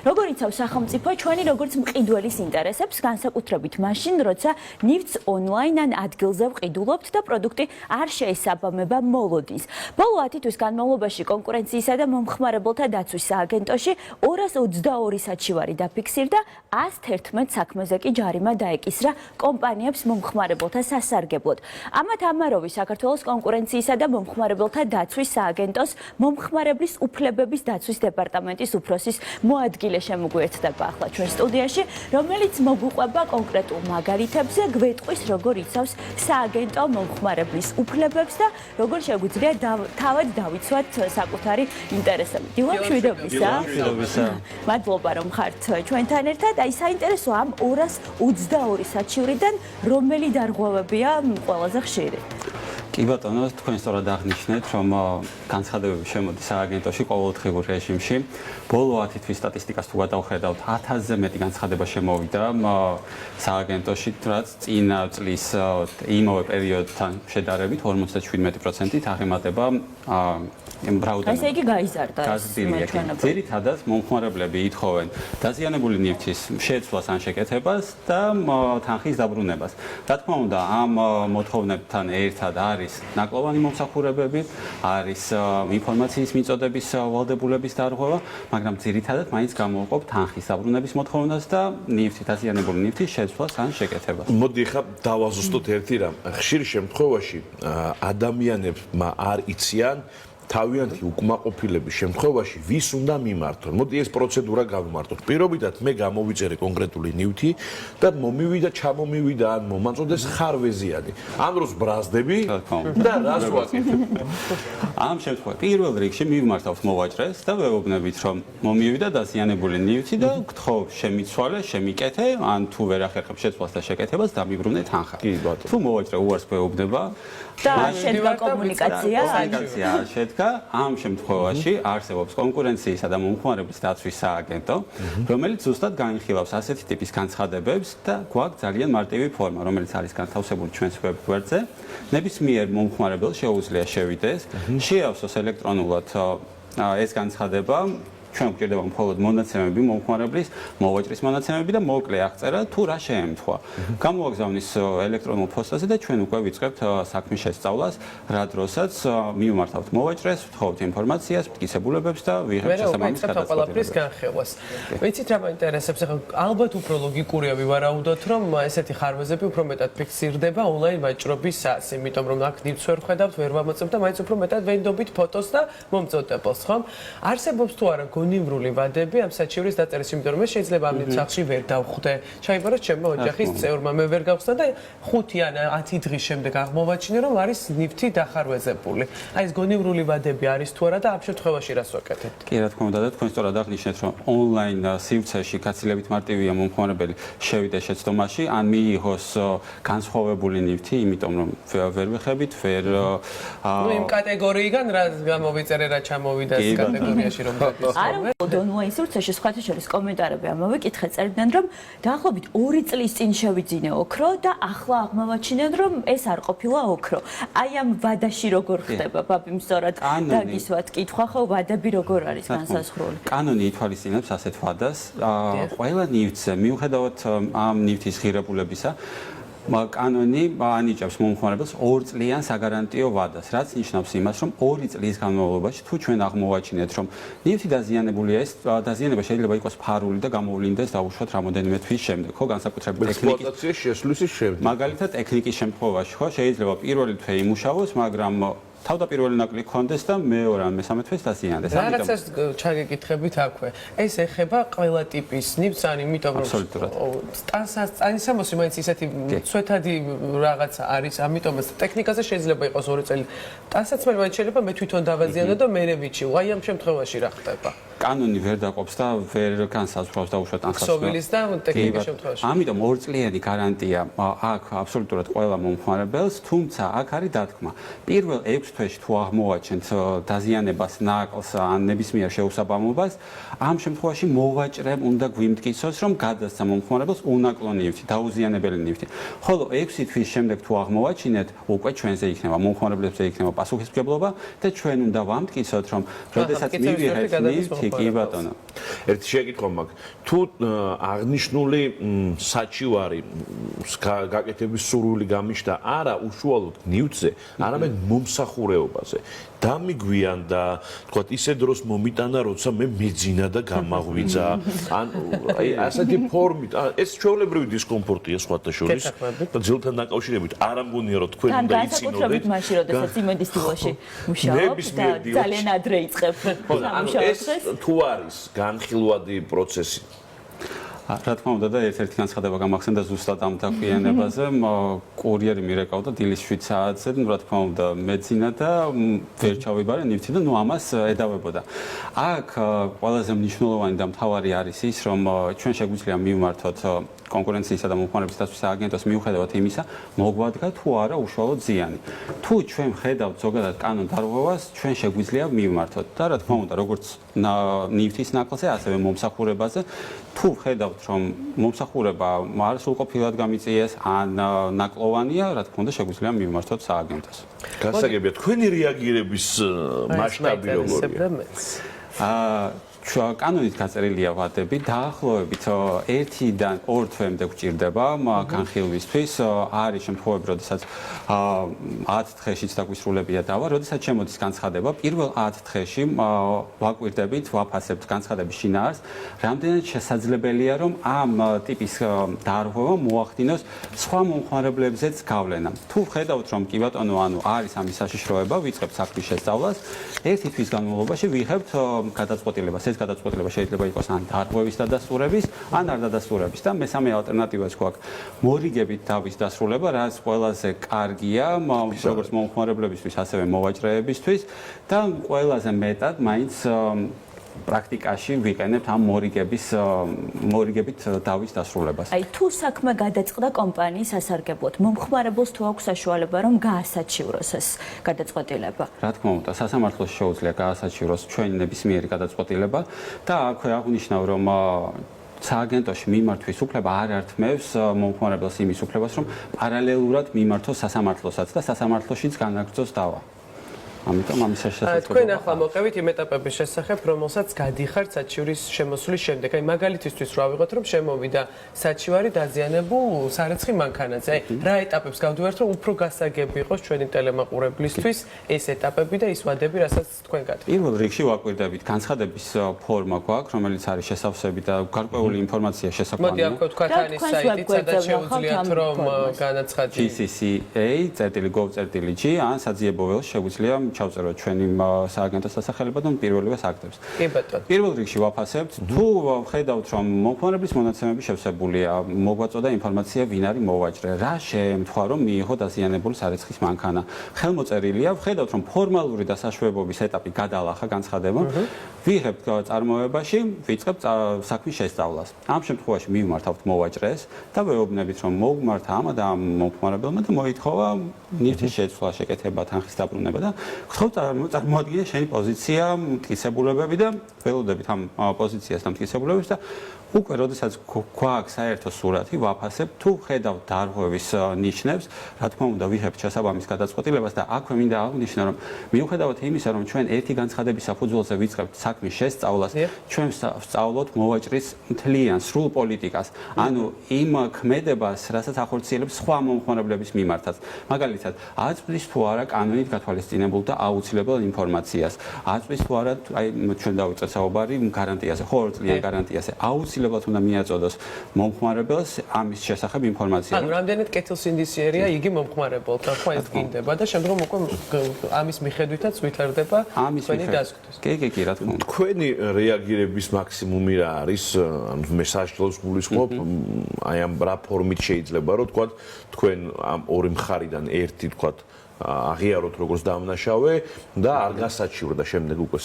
როგორ იცავს სახელმწიფო ჩვენი როგორც მყიდველის ინტერესებს, განსაკუთრებით მაშინ, როცა ნივთს ონლაინ ან ადგილზე ვყიდულობთ და პროდუქტი არ შეესაბამება მოლოდინს. ბოლო 10 თვის განმავლობაში კონკურენციისა და მომხმარებელთა დაცვის სააგენტოში 222 საჩივარი დაფიქსირდა, 111 საქმეზე კი ჯარიმა დაეკისრა კომპანიებს მომხმარებელთა სასარგებლოდ. ამათ ამაროვი საქართველოს კონკურენციისა და მომხმარებელთა დაცვის სააგენტოს მომხმარებლის უფლებების დაცვის დეპარტამენტის უფროსის მოადგილე შემოგვიერთდება ახლა ჩვენ სტუდიაში, რომელიც მოგვიყვება კონკრეტულ მაგალითებზე, გვეტყვის როგორ იცავს სააგენტო მომხმარებლის უფლებებს და როგორ შეგვიძლია თავად დავიცვათ საკუთარი ინტერესები. დილამშვიდობისა. მადლობა რომ ხართ ჩვენთან ერთად. აი საინტერესო ამ 222 საჩივრიდან რომელი დარღვევებია ყველაზე ხშირი? კი ბატონო, თქვენ სწორად აღნიშნეთ, რომ განცხადებები შემოდის სააგენტოში ყოველდღიურ რეჟიმში. ბოლო 10 თვის სტატისტიკას თუ გადავხედავთ, 1000-ზე მეტი განცხადება შემოვიდა სააგენტოში, რაც წინა წლის იმავე პერიოდთან შედარებით 57%-ით აღემატება რაოდენობა. ესე იგი გაიზარდა. ძირითადად მომხმარებლები ითხოვენ დაზიანებული ნივთის შეცვლას ან შეკეთებას და თანხის დაბრუნებას. რა თქმა უნდა, ამ მოთხოვნებთან ერთად არის ნაკლოვანი მომსახურებები, არის ინფორმაციის მიწოდების ვალდებულების დარღვევა, მაგრამ ძირითადად მაინც გამოვყოფ თანხის დაბრუნების მოთხოვნას და დაზიანებული ნივთის შეცვლას ან შეკეთებას. მოდი ხა დავაზუსტოთ ერთი რამ. ხშირ შემთხვევაში ადამიანებმა არ იციან თავიანთი უკმაყოფილების შემთხვევაში ვის უნდა მიმართონ. მოდი ეს პროცედურა გავიმართოთ. პირობითად მე გამოვიწერე კონკრეტული ნივთი და მომივიდა, ჩამომივიდა ან მომაწოდეს ხარვეზიანი. ამ დროს ბრაზდები და რას ვაკეთებ? ამ შემთხვევაში პირველ რიგში მივმართავთ მოვაჭრეს და ვეუბნებით, რომ მომივიდა დაზიანებული ნივთი და გთხოვ შემიცვალე, შემიკეთე, ან თუ ვერ ახერხებ შეცვლას და შეკეთებას, დამიბრუნე თანხა. თუ მოვაჭრე უარს გვეუბნება და შედგა კომუნიკაცია. ამ შემთხვევაში არსებობს კონკურენციისა და მომხმარებლის დაცვის სააგენტო, რომელიც ზუსტად განიხილავს ასეთი ტიპის განცხადებებს და გვაქვს ძალიან მარტივი ფორმა, რომელიც არის განთავსებული ჩვენს ვებ-გვერდზე. ნებისმიერ მომხმარებელს შეუძლია შევიდეს, შეავსოს ელექტრონულად ეს განცხადება. ჩვენ გვჭირდება მხოლოდ მონაცემები მომხმარებლის, მოვაჭრის მონაცემები და მოკლე აღწერა თუ რა შეემთხვა. გამოვაგზავნის ელექტრონულ ფოსტაზე და ჩვენ უკვე ვიწყებთ საქმის შესწავლას, რა დროსაც მივმართავთ მოვაჭრეს, ვთხოვთ ინფორმაციას, მტკიცებულებებს და ვიღებთ შესაბამის გადაწყვეტილებას. განხილვას. ვიცით რა მაინტერესებს, ახლა ალბათ უფრო ლოგიკურია ვივარაუდოთ, რომ ესეთი ხარვეზები უფრო მეტად ფიქსირდება ონლაინ ვაჭრობისას, იმიტომ რომ აქ ნივთს ვერ ხედავთ, ვერ ვამოწმებთ და მაინც უფრო მეტად ვენდობით ფოტოს და მომწოდებელს, ხომ? არსებობს თუ არა გონივრული ვადები ამ საჩივრის დაწერის, იმიტომ რომ შეიძლება ამ სახში ვერ დავხვდე. ჩაიბარა ჩემო ოჯახის წევრმა, მე ვერ გავხსნა და 5 ან 10 დღის შემდეგ აღმოვაჩინე, რომ არის ნივთი დახარვეზებული. აი ეს გონივრული ვადები არის თუ არა და ამ შემთხვევაში რას ვაკეთებთ? კი, რა თქმა უნდა, და თქვენ სწორად აღნიშნეთ, რომ ონლაინ სივრცეში გაცილებით მარტივია მომხმარებელი შევიდეს შეცდომაში, ან მიიღოს განსხვავებული ნივთი, იმიტომ რომ ვერ ვეხებით, ვერ იმ კატეგორიიდან რა გამოვიწერე, რა ჩამოვიდა ეს კატეგორიაში რომ არ უნდა ონლაინ სივრცეში სხვათა შორის კომენტარები ამოვიკითხე, წერდნენ რომ დაახლოებით 2 წლის წინ შევიძინე ოქრო და ახლა აღმოვაჩინეთ რომ ეს არ ყოფილა ოქრო. აი ამ ვადაში როგორ ხდება, ბაბიმ სწორად დაგისვათ კითხვა, ხო ვადები როგორ არის განსაზღვრული? კანონი ითვალისწინებს ასეთ ვადას. ყველა ნივთზე მიუხედავად ამ ნივთის ღირებულებისა კანონი ანიჭებს მომხმარებელს 2 წლიან საგარანტიო ვადას, რაც ნიშნავს იმას, რომ 2 წლის განმავლობაში თუ ჩვენ აღმოვაჩინეთ, რომ ნივთი დაზიანებულია, ეს დაზიანება შეიძლება იყოს ფარული და გამოვლინდეს დაუშვათ რამოდენიმე თვის შემდეგ, ხო, განსაკუთრებით ექსპლუატაციის შესვლის შემდეგ. მაგალითად, ტექნიკის შემთხვევაში, ხო, შეიძლება პირველი თვე იმუშავოს, მაგრამ თავდაპირველი ნაკლი გქონდეს და მეორე ან მესამე თვეს დაზიანდეს. რაღაცას ჩაგეკითხებით აქვე. ეს ეხება ყველა ტიპის ნივთს, ან იმიტომ რომ სტანსამოსი მაინც ისეთი ცვეთადი რაღაცა არის, ამიტომ ტექნიკაზე შეიძლება იყოს 2 წელი. სტანსაცმელი მაინც შეიძლება მე თვითონ დავაზიანო და მე ვიჩივ. აი ამ შემთხვევაში რა ხდება? კანონი ვერ დაყოფს და ვერ განსაზღვრავს დაუშვათ სტანსაცმელს. ქსოვილის და ტექნიკის შემთხვევაში. ამიტომ 2 წლიანი გარანტია აქვს აბსოლუტურად ყველა მომხმარებელს, თუმცა აქ არის დათქმა. პირველ 6 თვეში თუ აღმოვაჩენთ დაზიანებას, ნაკლს ან ნებისმიერ შეუსაბამობას, ამ შემთხვევაში მოვაჭრემ უნდა გვიმტკიცოს, რომ გადასცა მომხმარებელს უნაკლო ნივთი, დაუზიანებელი ნივთი. ხოლო 6 თვის შემდეგ თუ აღმოვაჩინეთ, უკვე ჩვენზე იქნება მომხმარებლებზე იქნება პასუხისმგებლობა და ჩვენ უნდა ვამტკიცოთ, რომ როდესაც მივიღეთ ნივთი, კი ბატონო. ერთი შეკითხვა მაქვს. თუ აღნიშნული საჩივარი გაკეთების სურვილი გამიშთა არა უშუალოდ ნივთზე, არამედ მომსახურეობაზე. დამიგვიან და თქვათ ისე დროს მომიტანა, როცა მე მეძინა და გამაღვიძა. ან აი ასეთი ფორმით, ეს ჩვეულებრივი დისკომფორტია სხვათა შორის და ძილთან დაკავშირებით არ ამგონია რომ თქვენ უნდა იცინოდეთ. განსაკუთრებით მაშინ, როდესაც იმედის დილოში მუშაობთ და ძალიან ადრე იწყებ სამუშაოს. თუ არის განხილვადი პროცესი რა თქმა უნდა და ერთ-ერთი განცხადება გამახსენდა ზუსტად ამ დაგვიანებაზე, კურიერი მირეკავდა დილის 7 საათზე, რა თქმა უნდა მეძინა და ვერ ჩავიბარე ნივთი და ამას ედავებოდა. აქ ყველაზე მნიშვნელოვანი და მთავარი არის ის, რომ ჩვენ შეგვიძლია მივმართოთ კონკურენციისა და მომხმარებლების დაცვის სააგენტოს მიუხედავად იმისა, მოგვადგა თუ არა უშუალო ზიანი. თუ ჩვენ ხედავთ ზოგადად კანონ დარღვევას, ჩვენ შეგვიძლია მივმართოთ და რა თქმა უნდა, როგორც ნივთის ნაკლზე, ასევე მომსახურებაზე, თუ ხედავთ, რომ მომსახურება არ სრულყოფილად გამიწიეს ან ნაკლოვანია, რა თქმა უნდა, შეგვიძლია მივმართოთ სააგენტოს. გასაგებია თქვენი რეაგირების მასშტაბი როგორია? კანონით გაწერილია ვადები, დაახლოებით 1-დან 2 თვემდე გვჭირდება განხილვისთვის. არის შემთხვევები, როდესაც 10 დღეშიც დაგვისრულებია დავა, როდესაც შემოდის განცხადება, პირველ 10 დღეში ვაკვირდებით, ვაფასებთ განცხადების შინაარსს, რამდენად შესაძლებელია, რომ ამ ტიპის დარღვევა მოახდინოს სხვა მომხმარებლებზეც გავლენა. თუ ხედავთ, რომ კი ბატონო, ანუ არის ამის საშიშროება, ვიწყებთ საქმის შესწავლას, 1 თვის განმავლობაში ვიღებთ გადაწყვეტილებას. გადაწყვეტილება შეიძლება იყოს ან დარღვევის დადასტურების, ან არ დადასტურების და მესამე ალტერნატივაც გვაქვს მორიგებით დავის დასრულება, რაც ყველაზე კარგია, როგორც მომხმარებლებისთვის, ასევე მოვაჭრეებისთვის და ყველაზე მეტად მაინც პრაქტიკაში ვიყენებთ ამ მორიგებით დავის დასრულებას. აი თუ საქმე გადაწყდა კომპანიის სასარგებლოდ, მომხმარებელს თუ აქვს საშუალება რომ გაასაჩივროს ეს გადაწყვეტილება? რა თქმა უნდა, სასამართლოს შეუძლია გაასაჩივროს ჩვენი ნებისმიერი გადაწყვეტილება და აქვე აღნიშნავ, რომ სააგენტოში მიმართვის უფლება არ ართმევს მომხმარებელს იმის უფლებას, რომ პარალელურად მიმართოს სასამართლოსაც და სასამართლოშიც განაგრძოს დავა. ამიტომ ამის შესაძლებლობა. თქვენ ახლა მოყევით იმ ეტაპების შესახებ, რომელსაც გადიხართ საჩივრის შემოსვლის შემდეგ. აი მაგალითისთვის რა ვიღოთ, რომ შემოვიდა საჩივარი დაზიანებულ სარეცხი მანქანაზე. აი რა ეტაპებს გავდივართ, რომ უფრო გასაგები იყოს ჩვენი ტელემაყურებლისთვის ეს ეტაპები და ის ვადები, რასაც თქვენ გადიხართ. პირველ რიგში ვაკვირდებით განცხადების ფორმა გვაქვს, რომელიც არის შესავსები და გარკვეული ინფორმაცია შესაქმნელია. მოდი აქვე თქვათ ანის საიტით, სადაც შეუძლიათ რომ განაცხადოთ gcca.gov.g ან საძიებო ველს შეგვიძლია ჩავწეროთ ჩვენი სააგენტოს დასახელება და პირველივე საქმეს. კი ბატონო. პირველ რიგში ვაფასებთ, თუ ხედავთ, რომ მომხმარებლის მონაცემები შევსებულია, მოგვაწოდა ინფორმაცია, ვინ არის მოვაჭრე, რა შეემთხვა, რომ მიიღო დაზიანებული სარეცხის მანქანა. ხელმოწერილია, ხედავთ, რომ ფორმალური დასაშვებობის ეტაპი გადაალახა განცხადება, ვიღებთ წარმოებაში, ვიწყებთ საქმის შესწავლას. ამ შემთხვევაში მივმართავთ მოვაჭრეს და ვეუბნებით, რომ მოგმართა ამა და ამ მომხმარებელმა და მოითხოვა ნივთის შეცვლა, შეკეთება, თანხის დაბრუნება და გთხოვთ წარმოადგინე შენი პოზიცია, მტკიცებულებები და ველოდებით ამ პოზიციას და მტკიცებულებებს და უკვე როდესაც გვაქვს საერთო სურათი, ვაფასებ თუ ხედავთ დარღვევის ნიშნებს, რა თქმა უნდა ვიღებთ შესაბამის გადაწყვეტილებას და აქვე მინდა აღვნიშნო, რომ მიუხედავად იმისა, რომ ჩვენ ერთი განცხადების საფუძველზე ვიწყებთ საქმის შესწავლას, ჩვენ ვსწავლოთ მოვაჭრის მთლიან სრულ პოლიტიკას, ანუ იმ ქმედებას, რასაც ახორციელებს სხვა მომხმარებლების მიმართაც. მაგალითად, აწვდის თუ არა კანონით გათვალისწინებულ და აუცილებელ ინფორმაციას. აწვდის თუ არა, აი ჩვენ დავიწყეთ საუბარი გარანტიაზე, ხორცლიან გარანტიაზე. აუცილებლად უნდა მიაწოდოს მომხმარებელს ამის შესახებ ინფორმაცია. ანუ რამდენად კეთილსინდისიერია იგი მომხმარებელთან, ხო ეს გინდება და შემდგომ უკვე ამის მიხედვითაც ვითარდება თქვენი დასკვნით. კი, რა თქმა უნდა. თქვენი რეაგირების მაქსიმუმი რა არის? მე საშუალოს გულისხმობ, აი ამ რა ფორმით შეიძლება რომ თქვენ ამ ორი მხარიდან ერთი თქვათ აღიაროთ როგორც დამნაშავე და არ გასაჩივრდა შემდეგ უკვე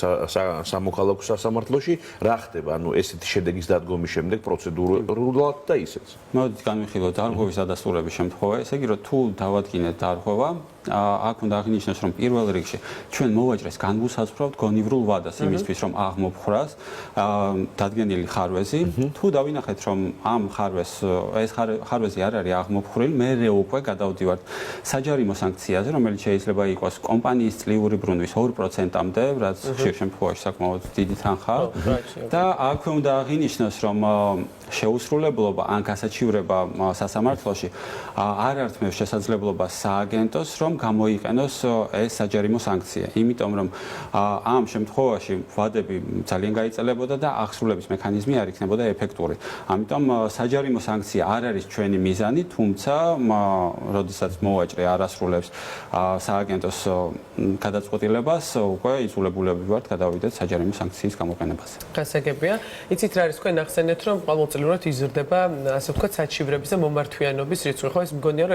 სამოქალაქო სასამართლოში, რა ხდება, ანუ ესეთი შედეგის დადგომის შემდეგ პროცედურულად და ისეც. მოდით განვიხილოთ დარღვევის დადასტურების შემთხვევა, ესე იგი, რომ თუ დავადგინეთ დარღვევა, აქ უნდა აღინიშნოს, რომ პირველ რიგში ჩვენ მოვაჭრეს განვუსაზღვრავთ გონივრულ ვადას იმისთვის, რომ აღმოფხრას დადგენილი ხარვეზი, თუ დავინახეთ, რომ ამ ეს ხარვეზი არ არის აღმოფხრილი, მერე უკვე გადავდივართ საჯარიმო სანქციაზე, რომელიც შეიძლება იყოს კომპანიის წლიური ბრუნვის 2%-მდე, რაც ხშირ შემთხვევაში საკმაოდ დიდი თანხაა. და აქვე უნდა აღინიშნოს, რომ შეუსრულებლობა ან გასაჩივრება სასამართლოში არ ართმევს შესაძლებლობას სააგენტოს, რომ გამოიყენოს ეს საჯარიმო სანქცია. იმიტომ რომ ამ შემთხვევაში ვადები ძალიან გაიწელებოდა და აღსრულების მექანიზმი არ იქნებოდა ეფექტური. ამიტომ საჯარიმო სანქცია არ არის ჩვენი მიზანი, თუმცა როდესაც მოვაჭრე არ ასრულებს სააგენტოს გადაწყვეტილებას, უკვე იძულებულები ვართ გადავიდეთ საჯარიმო სანქციის გამოყენებაზე. გასაგებია. იცით რა არის, თქვენ ახსენეთ, რომ ყოველწლიურად იზრდება, ასე ვთქვათ, საჩივრების და მომართვიანობის რიცხვი. ხო, ეს მგონია,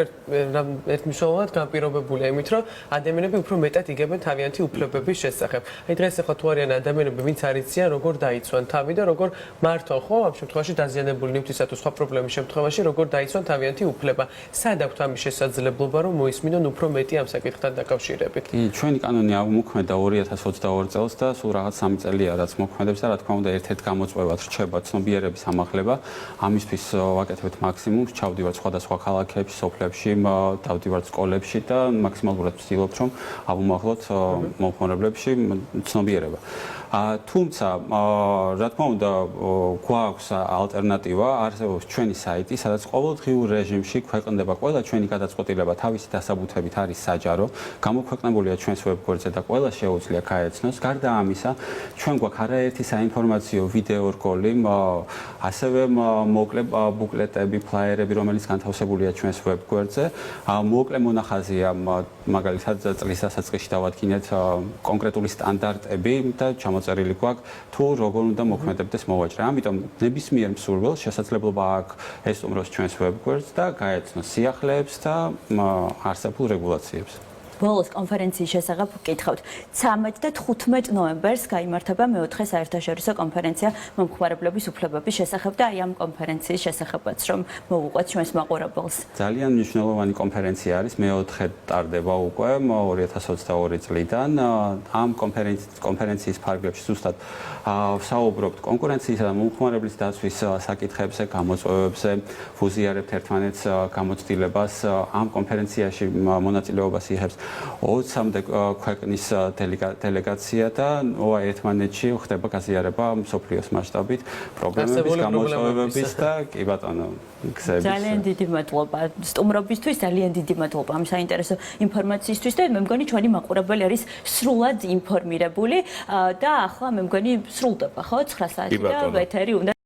რომ ერთმნიშვნელოვნად განპირობებულია იმით, რომ ადამიანები უფრო მეტად იგებენ თავიანთი უფლებების შესახებ. აი დღეს ახლა თუ არიან ადამიანები, ვინც არ იციან, როგორ დაიცვან თავი და როგორ მართონ, ხო, ამ შემთხვევაში დაზიანებული ნივთისა თუ სხვა პრობლემის შემთხვევაში, როგორ დაიცვან თავიანთი უფლება. სად აქვთ ამის შესაძლებლობა, რომ მოისმინონ უფრო მეტი ამ საკითხთან დაკავშირებით? ჩვენი კანონი აღმოქმედა 2022 წელს და სულ რაღაც 3 წელია რაც მოქმედებს და რა თქმა უნდა ერთ-ერთ გამოწვევად რჩება ცნობიერების ამაღლება. ამისთვის ვაკეთებთ მაქსიმუმს, ჩავდივართ სხვადასხვა ქალაქებში, სოფლებში, დავდივართ სკოლებში და მაქსიმალურად ვცდილობთ, რომ ავუმაღლოთ მომხმარებლებში ცნობიერება. თუმცა, რა თქმა უნდა, გვაქვს ალტერნატივა, არსებობს ჩვენი საიტი, სადაც ყოველდღიურ რეჟიმში ქვეყნდება ყველა ჩვენი გადაწყვეტილება თავისი დასაბუთებით არის საჯარო, გამოქვეყნებულია ჩვენს ვებგვერდზე და ყველა შეუძლია გაეცნოს. გარდა ამისა, ჩვენ გვაქვს არაერთი საინფორმაციო ვიდეო რგოლი, ასევე მოკლე ბუკლეტები, ფლაიერები, რომელიც განთავსებულია ჩვენს ვებგვერდზე. მოკლე მონახაზია, მაგალითად, წლის დასაწყისში დავადგინეთ კონკრეტული სტანდარტები და მოწერილი გვაქვს თუ როგორ უნდა მოქმედებდეს მოვაჭრე. ამიტომ ნებისმიერ მსურველს შესაძლებლობა აქვს ესტუმროს ჩვენს ვებგვერდს და გაეცნოს სიახლეებს და არსებულ რეგულაციებს. ბოლოს კონფერენციის შესახებ ვკითხავთ. 13 და 15 ნოემბერს გაიმართება მეოთხე საერთაშორისო კონფერენცია მომხმარებლების უფლებების შესახებ და აი ამ კონფერენციის შესახებაც რომ მოვუყვეთ ჩვენს მაყურებელს. ძალიან მნიშვნელოვანი კონფერენცია არის, მეოთხე ტარდება უკვე 2022 წლიდან. ამ კონფერენციის ფარგლებში ზუსტად ვსაუბრობთ კონკურენციისა და მომხმარებლის დაცვის საკითხებზე, გამოწვევებზე, ვუზიარებთ ერთმანეთს გამოცდილებას. ამ კონფერენციაში მონაწილეობას იღებს 20-მდე ქვეყნის დელეგაცია და ერთმანეთში ხდება გაზიარება მსოფლიოს მასშტაბით პრობლემების გამოწვევების და კი ბატონო გზების. ძალიან დიდი მადლობა სტუმრობისთვის, ძალიან დიდი მადლობა ამ საინტერესო ინფორმაციისთვის და მე მგონი ჩვენი მაყურებელი არის სრულად ინფორმირებული და ახლა მე მგონი სრულდება ხო 9 საათი და ეთერი უნდა